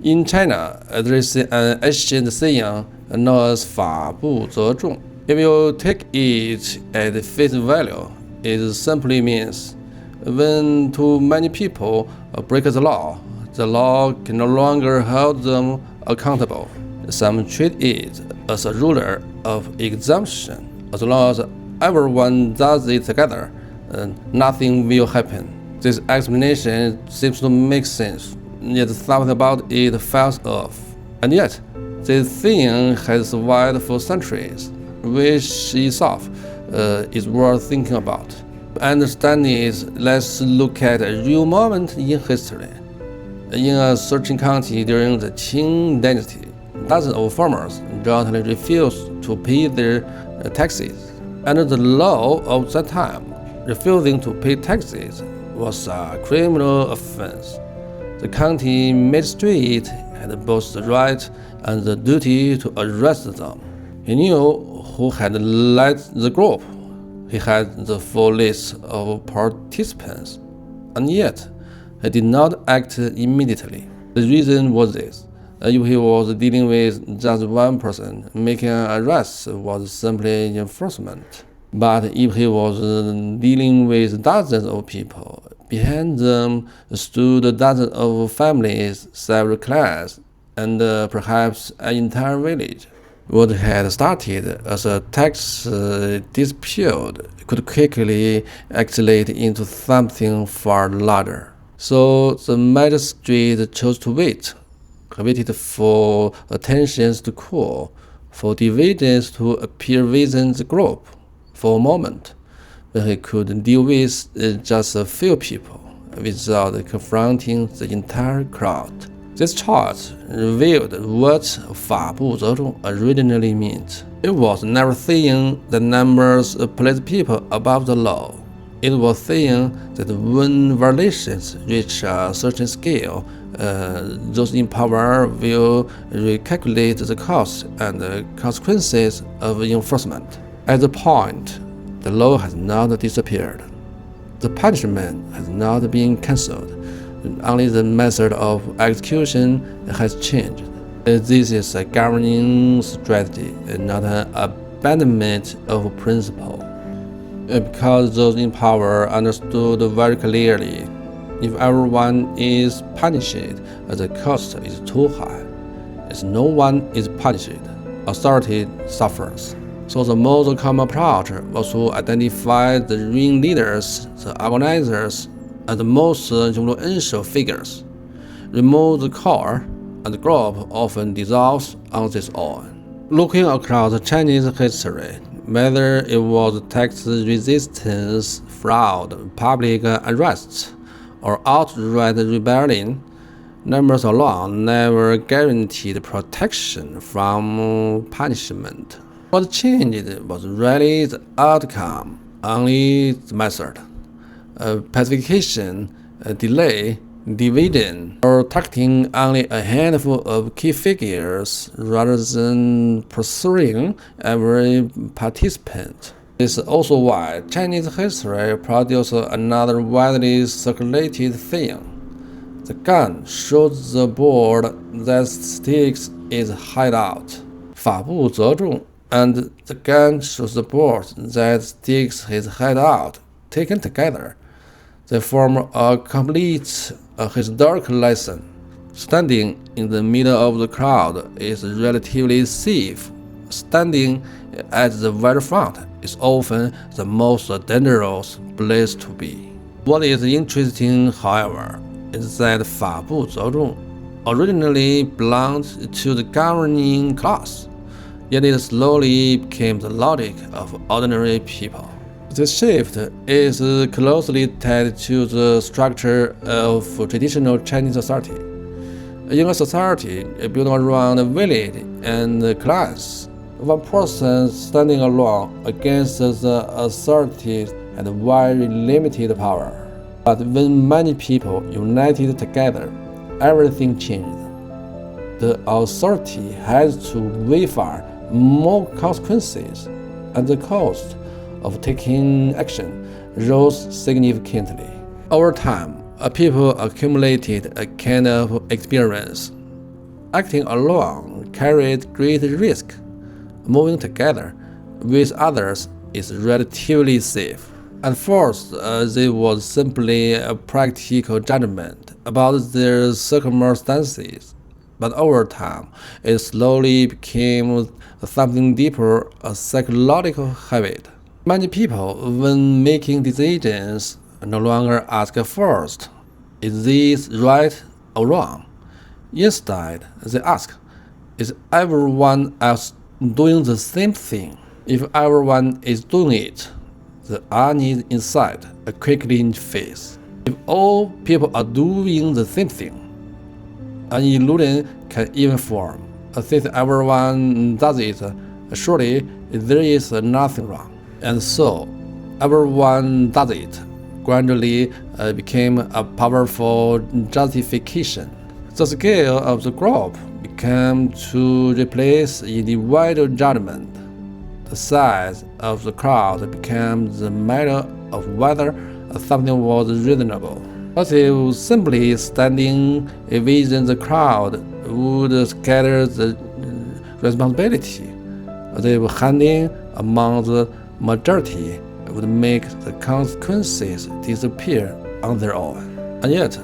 In China, there is an ancient saying known as 法不责众. If you take it at face value, it simply means when too many people break the law can no longer hold them accountable. Some treat it as a ruler of exemption. As long as everyone does it together, nothing will happen. This explanation seems to make sense, yet something about it falls off. And yet, this thing has survived for centuries, which itself is worth thinking about. To understand it, let's look at a real moment in history. In a certain county during the Qing dynasty, dozens of farmers jointly refused to pay their taxes. Under the law of that time, refusing to pay taxes was a criminal offense. The county magistrate had both the right and the duty to arrest them. He knew who had led the group. He had the full list of participants, and yet he did not act immediately. The reason was this: if he was dealing with just one person, making an arrest was simply enforcement. But if he was dealing with dozens of people, behind them stood dozens of families, several clans, and perhaps an entire village. What had started as a tax dispute could quickly escalate into something far larger. So the magistrate chose to wait. He waited for tensions to cool, for divisions to appear within the group. For a moment, when he could deal with just a few people without confronting the entire crowd. This chart revealed what 法不责众 originally meant. It was never saying that numbers place people above the law. It was saying that when violations reach a certain scale, those in power will recalculate the costs and consequences of enforcement. At the point, the law has not disappeared. The punishment has not been cancelled. Only the method of execution has changed. This is a governing strategy and not an abandonment of principle. Because those in power understood very clearly, if everyone is punished, the cost is too high. If no one is punished, authority suffers. So the most common approach was to identify the ringleaders, the organizers, and the most influential figures. Remove the core, and the group often dissolves on its own. Looking across Chinese history, whether it was tax resistance, fraud, public unrest, or outright rebellion, numbers alone never guaranteed protection from punishment. What changed was rarely the outcome, only the method. Pacification, delay, dividend, or targeting only a handful of key figures rather than pursuing every participant. This is also why Chinese history produced another widely circulated thing. The gun shows the board that sticks its hideout. 法不责众 and the gun shows the board that sticks his hideout. Taken together, they form a complete historical lesson. Standing in the middle of the crowd is relatively safe. Standing at the very front is often the most dangerous place to be. What is interesting, however, is that 法不责众 originally belonged to the governing class, yet it slowly became the logic of ordinary people. This shift is closely tied to the structure of traditional Chinese society. In a society built around a village and clans, one person standing alone against the authorities had very limited power. But when many people united together, everything changed. The authority had to weigh far more consequences, and the cost of taking action rose significantly. Over time, people accumulated a kind of experience. acting alone carried great risk. Moving together with others is relatively safe. At first, there was simply a practical judgment about their circumstances, but over time, it slowly became something deeper, a psychological habit. Many people, when making decisions, no longer ask first, is this right or wrong? Instead, they ask, is everyone else doing the same thing? If everyone is doing it, the unease inside quickly fades. If all people are doing the same thing, an illusion can even form. Since everyone does it, surely there is nothing wrong. And so, everyone does it gradually became a powerful justification. The scale of the group became to replace individual judgment. The size of the crowd became the matter of whether something was reasonable. But if simply standing within the crowd would scatter the responsibility, if handing among the majority would make the consequences disappear on their own. And yet,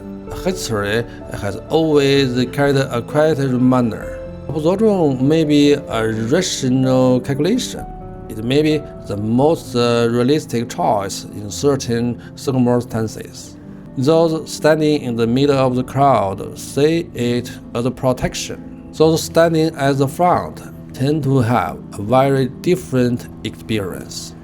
history has always carried a quiet reminder. 法不责众 may be a rational calculation. It may be the most realistic choice in certain circumstances. Those standing in the middle of the crowd see it as a protection. Those standing at the front tend to have a very different experience.